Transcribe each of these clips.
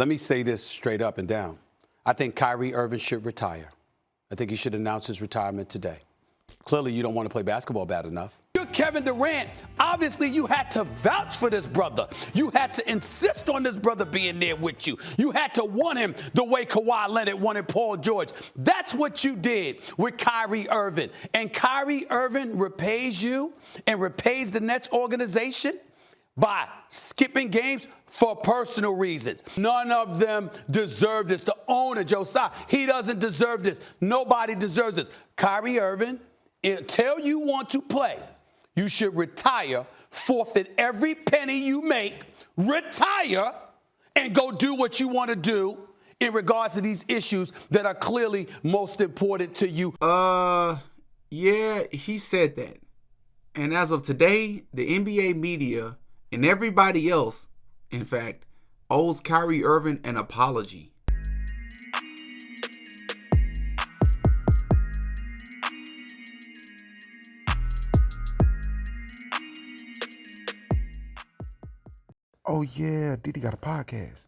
Let me say this straight up and down. I think Kyrie Irving should retire. I think he should announce his retirement today. Clearly, you don't want to play basketball bad enough. You're Kevin Durant. Obviously, you had to vouch for this brother. You had to insist on this brother being there with you. You had to want him the way Kawhi Leonard wanted Paul George. That's what you did with Kyrie Irving. And Kyrie Irving repays you and repays the Nets organization by skipping games for personal reasons. None of them deserve this. The owner, Josiah, he doesn't deserve this. Nobody deserves this. Kyrie Irving, until you want to play, you should retire, forfeit every penny you make, retire, and go do what you want to do in regards to these issues that are clearly most important to you. Yeah, he said that. And as of today, the NBA media and everybody else, in fact, owes Kyrie Irving an apology. Oh, yeah, Diddy got a podcast.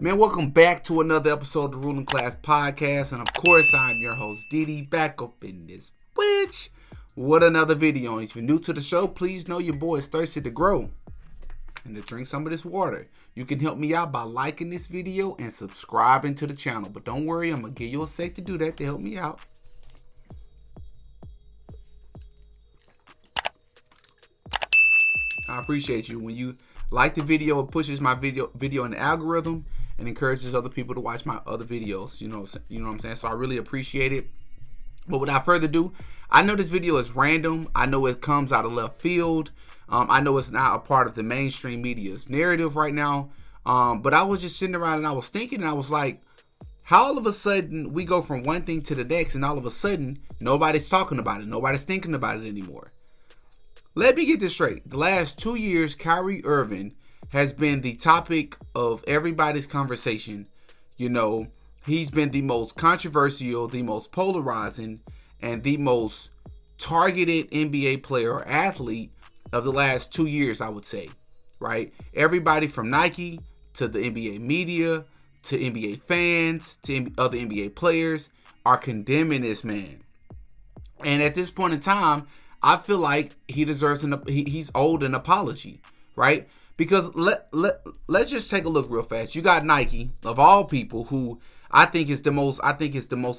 Man, welcome back to another episode of the Ruling Class Podcast. And of course, I'm your host, Diddy, back up in this bitch with another video. And if you're new to the show, please know your boy is thirsty to grow and to drink some of this water. You can help me out by liking this video and subscribing to the channel. But don't worry, I'm going to give you a sec to do that to help me out. I appreciate you. When you like the video, it pushes my video in the algorithm and encourages other people to watch my other videos. You know what I'm saying? So I really appreciate it. But without further ado, I know this video is random. I know it comes out of left field. I know it's not a part of the mainstream media's narrative right now. But I was just sitting around and I was thinking, and I was like, how all of a sudden we go from one thing to the next, and all of a sudden nobody's talking about it. Nobody's thinking about it anymore. Let me get this straight. The last 2 years, Kyrie Irving has been the topic of everybody's conversation. You know, he's been the most controversial, the most polarizing, and the most targeted NBA player or athlete of the last 2 years, I would say, right? Everybody from Nike to the NBA media to NBA fans to other NBA players are condemning this man. And at this point in time, I feel like he deserves he's owed an apology, right? Because let's just take a look real fast. You got Nike, of all people, who I think is the most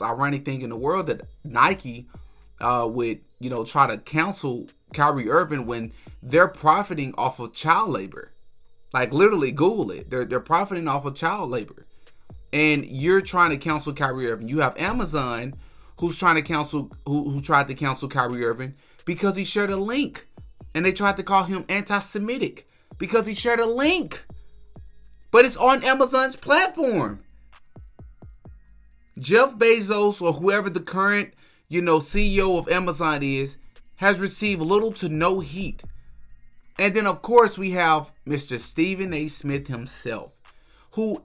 ironic thing in the world, that Nike would, try to cancel Kyrie Irving when they're profiting off of child labor. Like, literally, Google it. They're profiting off of child labor. And you're trying to cancel Kyrie Irving. You have Amazon who's trying to cancel who tried to cancel Kyrie Irving because he shared a link. And they tried to call him anti-Semitic because he shared a link. But it's on Amazon's platform. Jeff Bezos, or whoever the current, CEO of Amazon is, has received little to no heat. And then, of course, we have Mr. Stephen A. Smith himself, who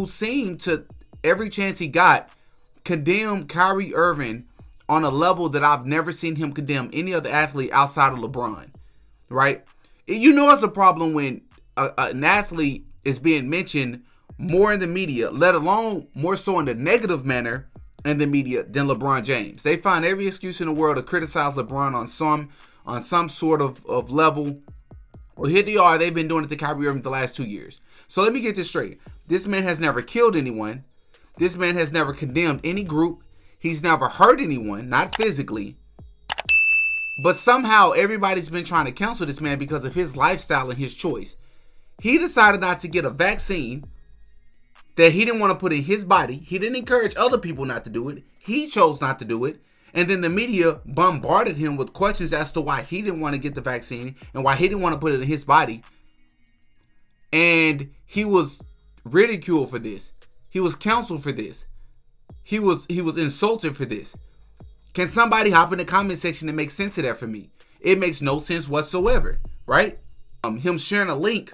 seemed to, every chance he got, condemn Kyrie Irving on a level that I've never seen him condemn any other athlete outside of LeBron, right? It's a problem when an athlete is being mentioned more in the media, let alone more so in the negative manner in the media, than LeBron James. They find every excuse in the world to criticize LeBron on some sort of level. Well, here they are. They've been doing it to Kyrie Irving the last 2 years. So let me get this straight. This man has never killed anyone. This man has never condemned any group. He's never hurt anyone, not physically. But somehow everybody's been trying to cancel this man because of his lifestyle and his choice. He decided not to get a vaccine that he didn't want to put in his body. He didn't encourage other people not to do it. He chose not to do it. And then the media bombarded him with questions as to why he didn't want to get the vaccine and why he didn't want to put it in his body. And he was ridiculed for this. He was counseled for this. He was insulted for this. Can somebody hop in the comment section and make sense of that for me? It makes no sense whatsoever, right? Him sharing a link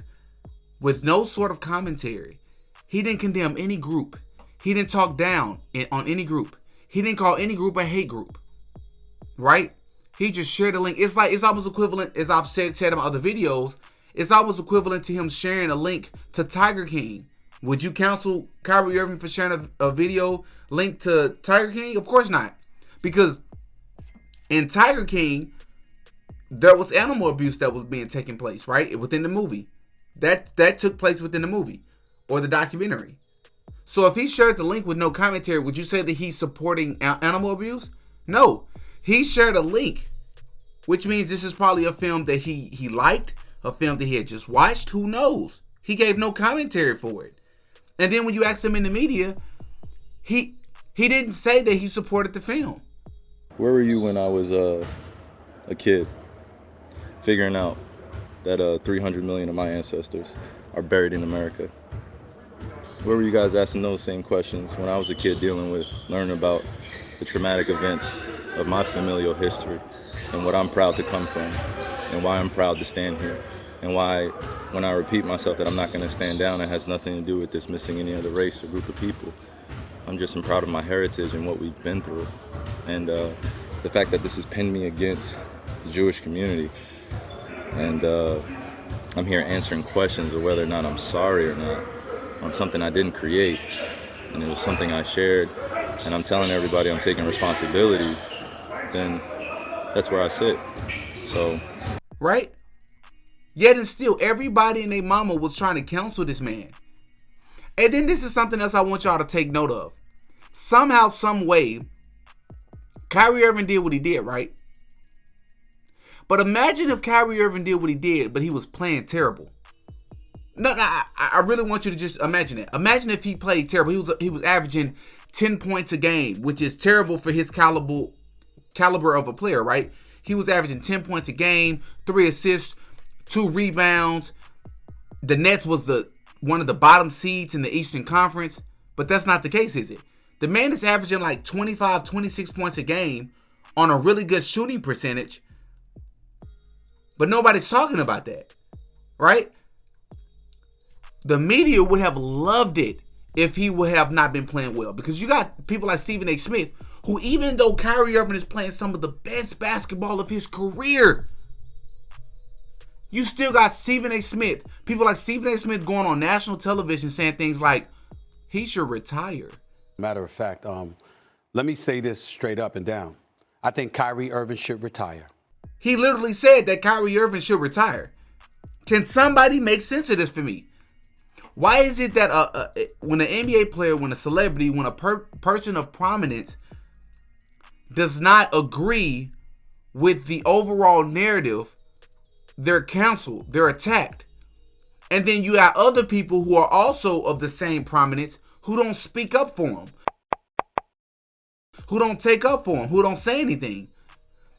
with no sort of commentary. He didn't condemn any group. He didn't talk down on any group. He didn't call any group a hate group, right? He just shared a link. It's almost equivalent, as I've said in my other videos, it's almost equivalent to him sharing a link to Tiger King Would you counsel Kyrie Irving for sharing a video linked to Tiger King? Of course not. Because in Tiger King, there was animal abuse that was being taken place, right? Within the movie. That took place within the movie or the documentary. So if he shared the link with no commentary, would you say that he's supporting animal abuse? No. He shared a link, which means this is probably a film that he liked, a film that he had just watched. Who knows? He gave no commentary for it. And then when you ask him in the media, he didn't say that he supported the film. Where were you when I was a kid, figuring out that 300 million of my ancestors are buried in America? Where were you guys asking those same questions when I was a kid learning about the traumatic events of my familial history and what I'm proud to come from and why I'm proud to stand here and why when I repeat myself that I'm not going to stand down, it has nothing to do with dismissing any other race or group of people. I'm just proud of my heritage and what we've been through. And the fact that this has pinned me against the Jewish community. And I'm here answering questions of whether or not I'm sorry or not on something I didn't create. And it was something I shared. And I'm telling everybody I'm taking responsibility. Then that's where I sit. So. Right? Yet and still, everybody and their mama was trying to counsel this man. And then this is something else I want y'all to take note of. Somehow, some way, Kyrie Irving did what he did, right? But imagine if Kyrie Irving did what he did, but he was playing terrible. No, I really want you to just imagine it. Imagine if he played terrible. He was averaging 10 points a game, which is terrible for his caliber of a player, right? He was averaging 10 points a game, 3 assists, 2 rebounds. The Nets was one of the bottom seeds in the Eastern Conference, but that's not the case, is it? The man is averaging like 25, 26 points a game on a really good shooting percentage, but nobody's talking about that, right? The media would have loved it if he would have not been playing well, because you got people like Stephen A. Smith, who even though Kyrie Irving is playing some of the best basketball of his career, you still got Stephen A. Smith, people like Stephen A. Smith going on national television saying things like, he should retire. Matter of fact, let me say this straight up and down. I think Kyrie Irving should retire. He literally said that Kyrie Irving should retire. Can somebody make sense of this for me? Why is it that when an NBA player, when a celebrity, when a person of prominence does not agree with the overall narrative, they're canceled, they're attacked? And then you got other people who are also of the same prominence who don't speak up for him, who don't take up for him, who don't say anything.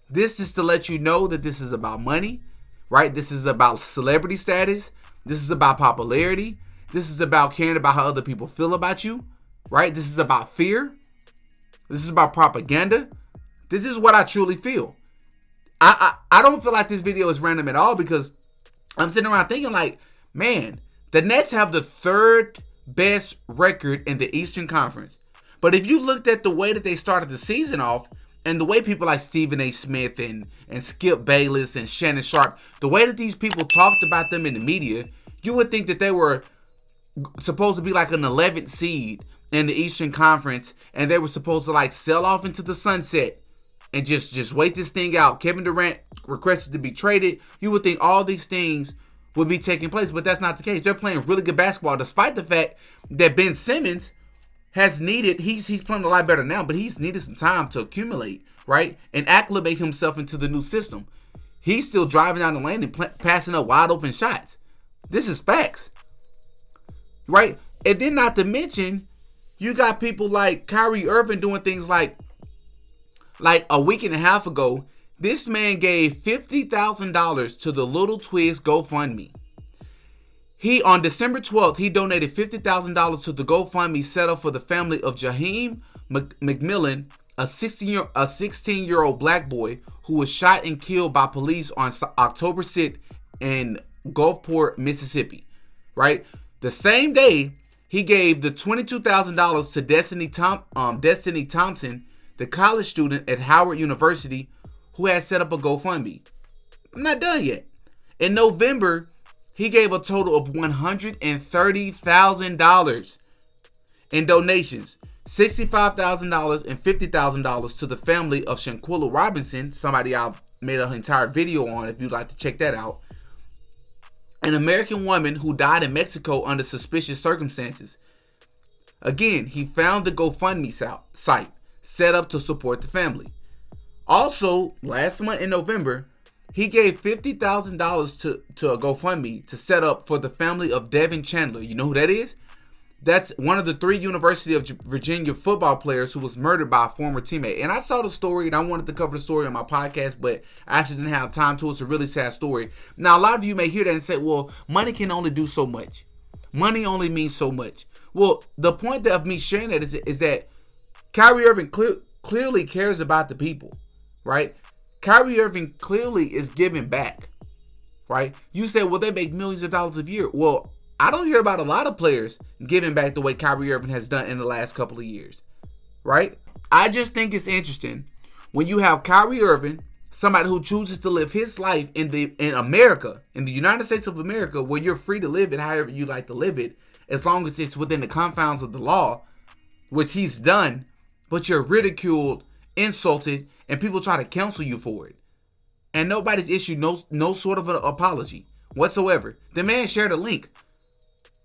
This is to let you know that this is about money, right? This is about celebrity status. This is about popularity. This is about caring about how other people feel about you, right? This is about fear. This is about propaganda. This is what I truly feel. I don't feel like this video is random at all, because I'm sitting around thinking like, man, the Nets have the 3rd best record in the Eastern Conference. But if you looked at the way that they started the season off, and the way people like Stephen A. Smith and Skip Bayless and Shannon Sharp, the way that these people talked about them in the media, you would think that they were supposed to be like an 11th seed in the Eastern Conference, and they were supposed to like sell off into the sunset and just wait this thing out. Kevin Durant requested to be traded. You would think all these things would be taking place, but that's not the case. They're playing really good basketball, despite the fact that Ben Simmons has needed, he's playing a lot better now, but he's needed some time to accumulate, right? And acclimate himself into the new system. He's still driving down the lane and passing up wide open shots. This is facts, right? And then not to mention, you got people like Kyrie Irving doing things like a week and a half ago, this man gave $50,000 to the Little Twigs GoFundMe. On December 12th, he donated $50,000 to the GoFundMe set up for the family of Jaheim McMillan, a 16-year-old black boy who was shot and killed by police on October 6th in Gulfport, Mississippi, right? The same day, he gave the $22,000 to Destiny Thompson, the college student at Howard University who had set up a GoFundMe. I'm not done yet. In November, he gave a total of $130,000 in donations. $65,000 and $50,000 to the family of Shanquilla Robinson, somebody I've made an entire video on if you'd like to check that out. An American woman who died in Mexico under suspicious circumstances. Again, he found the GoFundMe site set up to support the family. Also, last month in November, he gave $50,000 to a GoFundMe to set up for the family of Devin Chandler. You know who that is? That's one of the 3 University of Virginia football players who was murdered by a former teammate. And I saw the story, and I wanted to cover the story on my podcast, but I actually didn't have time to. It's a really sad story. Now, a lot of you may hear that and say, well, money can only do so much. Money only means so much. Well, the point of me sharing that is that Kyrie Irving clearly cares about the people, right? Kyrie Irving clearly is giving back, right? You say, well, they make millions of dollars a year. Well, I don't hear about a lot of players giving back the way Kyrie Irving has done in the last couple of years, right? I just think it's interesting when you have Kyrie Irving, somebody who chooses to live his life in America, in the United States of America, where you're free to live it however you like to live it, as long as it's within the confines of the law, which he's done, but you're ridiculed, insulted, and people try to cancel you for it. And nobody's issued no sort of an apology whatsoever. The man shared a link.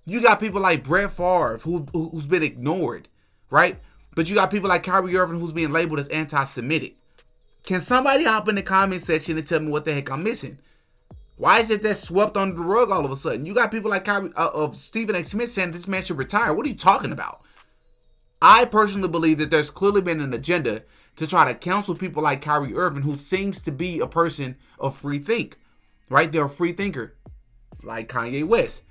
You got people like Brett Favre who's been ignored, right? But you got people like Kyrie Irving who's being labeled as anti-Semitic. Can somebody hop in the comment section and tell me what the heck I'm missing? Why is it that swept under the rug all of a sudden? You got people like Stephen A. Smith saying this man should retire. What are you talking about? I personally believe that there's clearly been an agenda to try to counsel people like Kyrie Irving, who seems to be a person of free think, right? They're a free thinker, like Kanye West.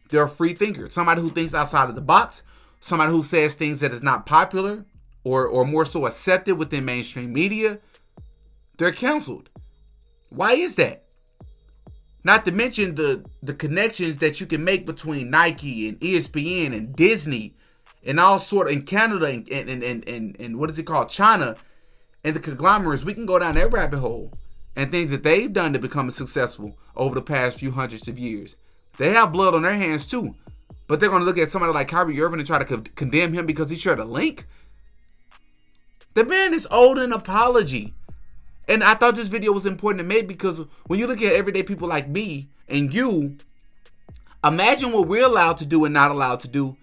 They're a free thinker, somebody who thinks outside of the box, somebody who says things that is not popular or more so accepted within mainstream media. They're counseled. Why is that? Not to mention the connections that you can make between Nike and ESPN and Disney and all sort of in Canada and what is it called, China, and the conglomerates. We can go down that rabbit hole and things that they've done to become successful over the past few hundreds of years. They have blood on their hands too, but they're going to look at somebody like Kyrie Irving and try to condemn him because he shared a link. The man is owed an apology. And I thought this video was important to make because when you look at everyday people like me and you, imagine what we're allowed to do and not allowed to do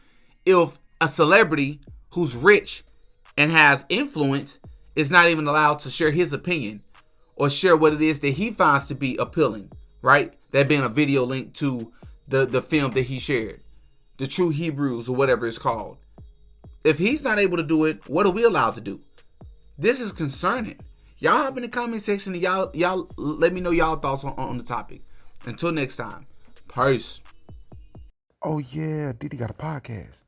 if a celebrity who's rich and has influence is not even allowed to share his opinion or share what it is that he finds to be appealing, right? That being a video link to the film that he shared, the True Hebrews or whatever it's called. If he's not able to do it, what are we allowed to do? This is concerning. Y'all hop in the comment section and y'all let me know y'all thoughts on the topic. Until next time, peace. Oh yeah, Diddy got a podcast.